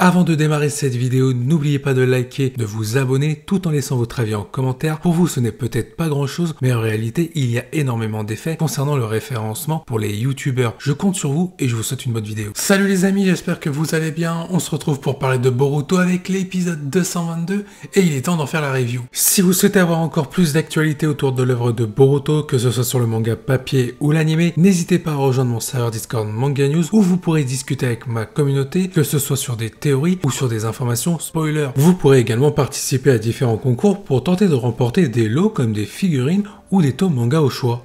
Avant de démarrer cette vidéo, n'oubliez pas de liker, de vous abonner tout en laissant votre avis en commentaire. Pour vous, ce n'est peut-être pas grand chose, mais en réalité, il y a énormément d'effets concernant le référencement pour les youtubeurs. Je compte sur vous et je vous souhaite une bonne vidéo. Salut les amis, j'espère que vous allez bien. On se retrouve pour parler de Boruto avec l'épisode 222 et il est temps d'en faire la review. Si vous souhaitez avoir encore plus d'actualité autour de l'œuvre de Boruto, que ce soit sur le manga papier ou l'animé, n'hésitez pas à rejoindre mon serveur Discord Manga News où vous pourrez discuter avec ma communauté, que ce soit sur des théories ou sur des informations spoilers. Vous pourrez également participer à différents concours pour tenter de remporter des lots comme des figurines ou des tomes manga au choix.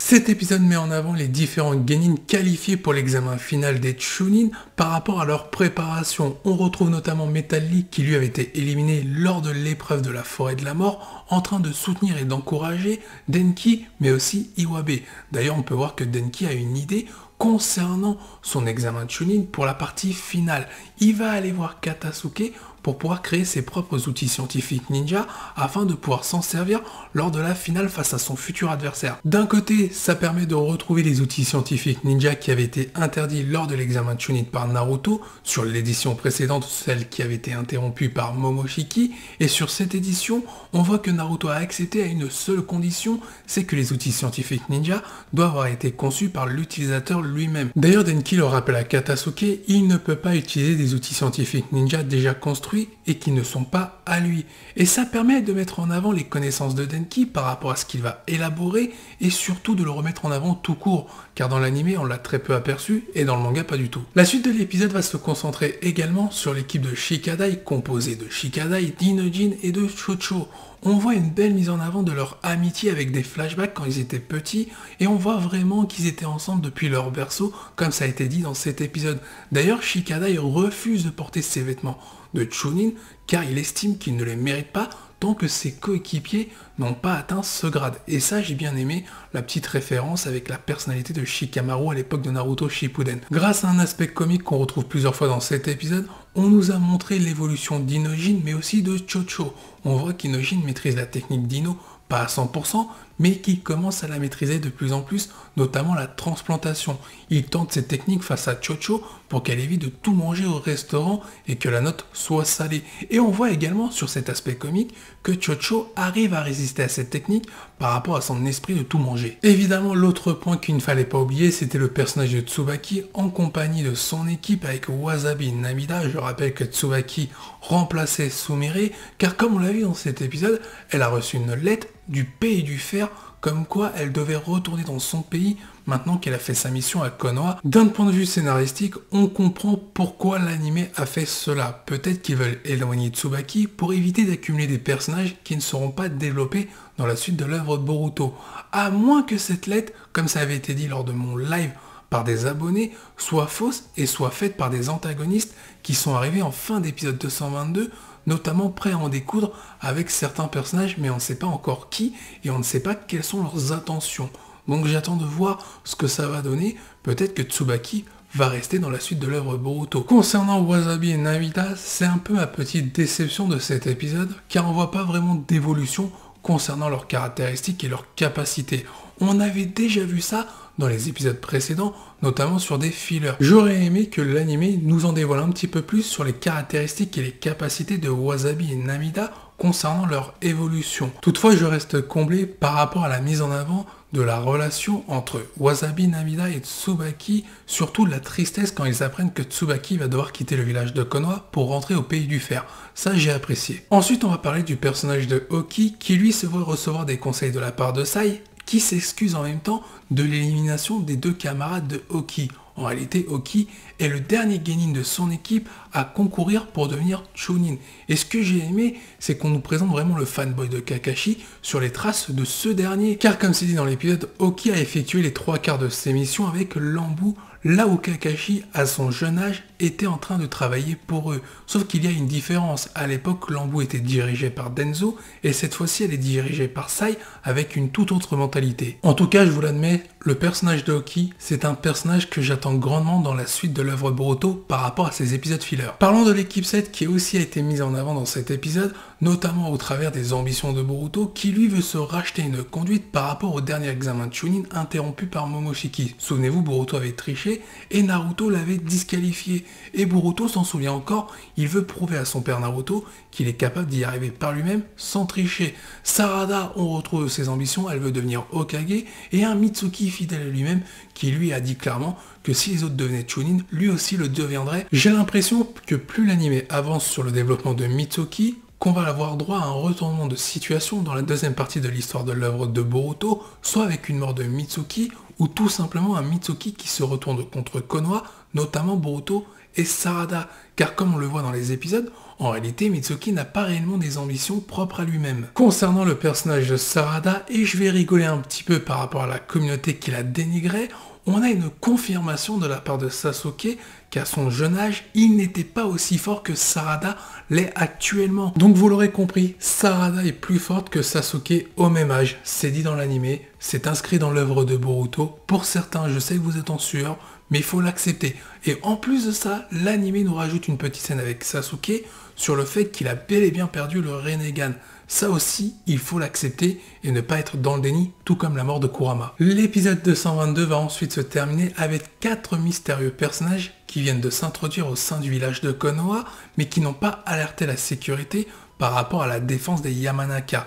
Cet épisode met en avant les différents genin qualifiés pour l'examen final des Chunin par rapport à leur préparation. On retrouve notamment Metal League qui lui avait été éliminé lors de l'épreuve de la forêt de la mort en train de soutenir et d'encourager Denki mais aussi Iwabe. D'ailleurs on peut voir que Denki a une idée concernant son examen de Chunin pour la partie finale. Il va aller voir Katasuke pour pouvoir créer ses propres outils scientifiques ninja afin de pouvoir s'en servir lors de la finale face à son futur adversaire. D'un côté, ça permet de retrouver les outils scientifiques ninja qui avaient été interdits lors de l'examen de Chunin par Naruto, sur l'édition précédente, celle qui avait été interrompue par Momoshiki, et sur cette édition, on voit que Naruto a accepté à une seule condition, c'est que les outils scientifiques ninja doivent avoir été conçus par l'utilisateur lui-même. D'ailleurs, Denki le rappelle à Katasuke, il ne peut pas utiliser des outils scientifiques ninja déjà construits et qui ne sont pas à lui. Et ça permet de mettre en avant les connaissances de Denki par rapport à ce qu'il va élaborer et surtout de le remettre en avant tout court, car dans l'anime on l'a très peu aperçu et dans le manga pas du tout. La suite de l'épisode va se concentrer également sur l'équipe de Shikadai composée de Shikadai, d'Inojin et de Chocho. On voit une belle mise en avant de leur amitié avec des flashbacks quand ils étaient petits et on voit vraiment qu'ils étaient ensemble depuis leur berceau comme ça a été dit dans cet épisode. D'ailleurs Shikadai refuse de porter ses vêtements de Chunin car il estime qu'il ne les mérite pas tant que ses coéquipiers n'ont pas atteint ce grade. Et ça, j'ai bien aimé la petite référence avec la personnalité de Shikamaru à l'époque de Naruto Shippuden. Grâce à un aspect comique qu'on retrouve plusieurs fois dans cet épisode, on nous a montré l'évolution d'Inojin, mais aussi de Chocho. On voit qu'Inojin maîtrise la technique d'Ino, pas à 100%, mais qu'il commence à la maîtriser de plus en plus, notamment la transplantation. Il tente cette technique face à Chocho pour qu'elle évite de tout manger au restaurant et que la note soit salée. Et on voit également sur cet aspect comique que Chocho arrive à résister à cette technique par rapport à son esprit de tout manger. Évidemment, l'autre point qu'il ne fallait pas oublier, c'était le personnage de Tsubaki en compagnie de son équipe avec Wasabi Namida. Je rappelle que Tsubaki remplaçait Sumire, car comme on l'a vu dans cet épisode, elle a reçu une lettre du Pays du Fer, comme quoi elle devait retourner dans son pays maintenant qu'elle a fait sa mission à Konoha. D'un point de vue scénaristique, on comprend pourquoi l'anime a fait cela. Peut-être qu'ils veulent éloigner Tsubaki pour éviter d'accumuler des personnages qui ne seront pas développés dans la suite de l'œuvre de Boruto. À moins que cette lettre, comme ça avait été dit lors de mon live par des abonnés, soit fausse et soit faite par des antagonistes qui sont arrivés en fin d'épisode 222, notamment prêts à en découdre avec certains personnages, mais on ne sait pas encore qui, et on ne sait pas quelles sont leurs intentions. Donc j'attends de voir ce que ça va donner, peut-être que Tsubaki va rester dans la suite de l'œuvre Boruto. Concernant Wasabi et Namida, c'est un peu ma petite déception de cet épisode, car on voit pas vraiment d'évolution concernant leurs caractéristiques et leurs capacités. On avait déjà vu ça dans les épisodes précédents, notamment sur des fillers. J'aurais aimé que l'anime nous en dévoile un petit peu plus sur les caractéristiques et les capacités de Wasabi et Namida concernant leur évolution. Toutefois, je reste comblé par rapport à la mise en avant de la relation entre Wasabi, Namida et Tsubaki, surtout de la tristesse quand ils apprennent que Tsubaki va devoir quitter le village de Konoha pour rentrer au Pays du Fer. Ça, j'ai apprécié. Ensuite, on va parler du personnage de Oki, qui lui se voit recevoir des conseils de la part de Sai, qui s'excuse en même temps de l'élimination des deux camarades de Oki. En réalité, Oki est le dernier genin de son équipe à concourir pour devenir Chunin. Et ce que j'ai aimé, c'est qu'on nous présente vraiment le fanboy de Kakashi sur les traces de ce dernier. Car comme c'est dit dans l'épisode, Oki a effectué les 3/4 de ses missions avec l'embout, là où Kakashi, à son jeune âge, était en train de travailler pour eux. Sauf qu'il y a une différence. À l'époque, l'embout était dirigé par Denzo, et cette fois-ci, elle est dirigée par Sai, avec une toute autre mentalité. En tout cas, je vous l'admets, le personnage de Oki, c'est un personnage que j'attends grandement dans la suite de l'œuvre Boruto par rapport à ses épisodes filler. Parlons de l'équipe 7 qui aussi a été mise en avant dans cet épisode, notamment au travers des ambitions de Boruto qui lui veut se racheter une conduite par rapport au dernier examen de Chunin interrompu par Momoshiki. Souvenez-vous, Boruto avait triché et Naruto l'avait disqualifié. Et Boruto s'en souvient encore, il veut prouver à son père Naruto qu'il est capable d'y arriver par lui-même sans tricher. Sarada, on retrouve ses ambitions, elle veut devenir Hokage, et un Mitsuki fidèle à lui-même qui lui a dit clairement que si les autres devenaient Chunin, lui aussi le deviendrait. J'ai l'impression que plus l'anime avance sur le développement de Mitsuki, qu'on va avoir droit à un retournement de situation dans la deuxième partie de l'histoire de l'œuvre de Boruto, soit avec une mort de Mitsuki, ou tout simplement un Mitsuki qui se retourne contre Konoha, notamment Boruto et Sarada, car comme on le voit dans les épisodes, en réalité Mitsuki n'a pas réellement des ambitions propres à lui-même. Concernant le personnage de Sarada, et je vais rigoler un petit peu par rapport à la communauté qui la dénigrait, on a une confirmation de la part de Sasuke qu'à son jeune âge, il n'était pas aussi fort que Sarada l'est actuellement. Donc vous l'aurez compris, Sarada est plus forte que Sasuke au même âge. C'est dit dans l'anime, c'est inscrit dans l'œuvre de Boruto. Pour certains, je sais que vous êtes en sueur, mais il faut l'accepter. Et en plus de ça, l'anime nous rajoute une petite scène avec Sasuke sur le fait qu'il a bel et bien perdu le Rinnegan. Ça aussi, il faut l'accepter et ne pas être dans le déni, tout comme la mort de Kurama. L'épisode 222 va ensuite se terminer avec 4 mystérieux personnages qui viennent de s'introduire au sein du village de Konoha, mais qui n'ont pas alerté la sécurité par rapport à la défense des Yamanaka.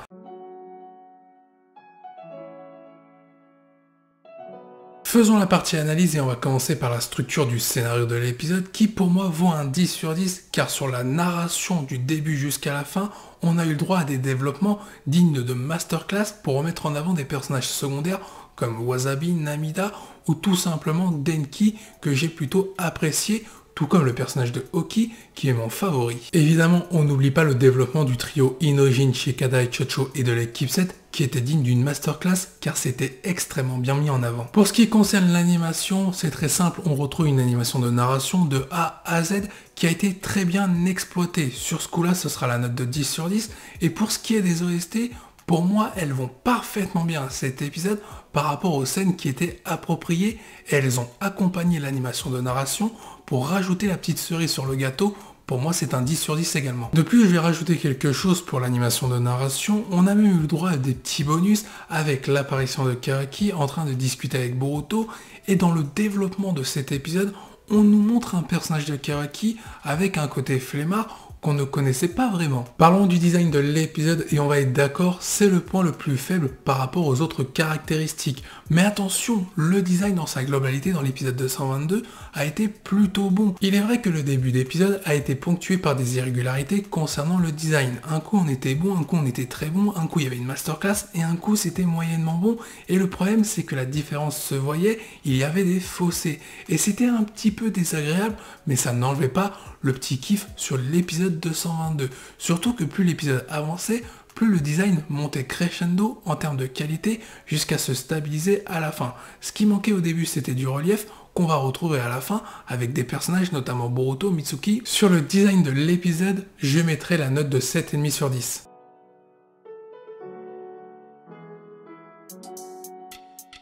Faisons la partie analyse et on va commencer par la structure du scénario de l'épisode qui pour moi vaut un 10 sur 10 car sur la narration du début jusqu'à la fin, on a eu le droit à des développements dignes de masterclass pour remettre en avant des personnages secondaires comme Wasabi, Namida ou tout simplement Denki que j'ai plutôt apprécié, tout comme le personnage de Oki qui est mon favori. Évidemment, on n'oublie pas le développement du trio Inojin, Shikada et Chocho et de l'équipe 7 qui était digne d'une masterclass car c'était extrêmement bien mis en avant. Pour ce qui concerne l'animation, c'est très simple, on retrouve une animation de narration de A à Z qui a été très bien exploitée. Sur ce coup-là, ce sera la note de 10 sur 10. Et pour ce qui est des OST, pour moi, elles vont parfaitement bien à cet épisode par rapport aux scènes qui étaient appropriées et elles ont accompagné l'animation de narration pour rajouter la petite cerise sur le gâteau. Pour moi, c'est un 10 sur 10 également. De plus, je vais rajouter quelque chose pour l'animation de narration. On a même eu le droit à des petits bonus avec l'apparition de Karaki en train de discuter avec Boruto. Et dans le développement de cet épisode, on nous montre un personnage de Karaki avec un côté flemmard qu'on ne connaissait pas vraiment. Parlons du design de l'épisode et on va être d'accord, c'est le point le plus faible par rapport aux autres caractéristiques. Mais attention, le design dans sa globalité dans l'épisode 222 a été plutôt bon. Il est vrai que le début d'épisode a été ponctué par des irrégularités concernant le design. Un coup on était bon, un coup on était très bon, un coup il y avait une masterclass et un coup c'était moyennement bon. Et le problème c'est que la différence se voyait, il y avait des fossés. Et c'était un petit peu désagréable, mais ça n'enlevait pas le petit kiff sur l'épisode 222. Surtout que plus l'épisode avançait, plus le design montait crescendo en termes de qualité jusqu'à se stabiliser à la fin. Ce qui manquait au début, c'était du relief qu'on va retrouver à la fin avec des personnages, notamment Boruto, Mitsuki. Sur le design de l'épisode, je mettrai la note de 7,5 sur 10.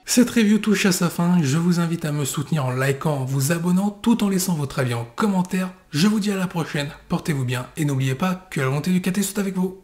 Cette review touche à sa fin, je vous invite à me soutenir en likant, en vous abonnant, tout en laissant votre avis en commentaire. Je vous dis à la prochaine, portez-vous bien et n'oubliez pas que la volonté du KT soit avec vous.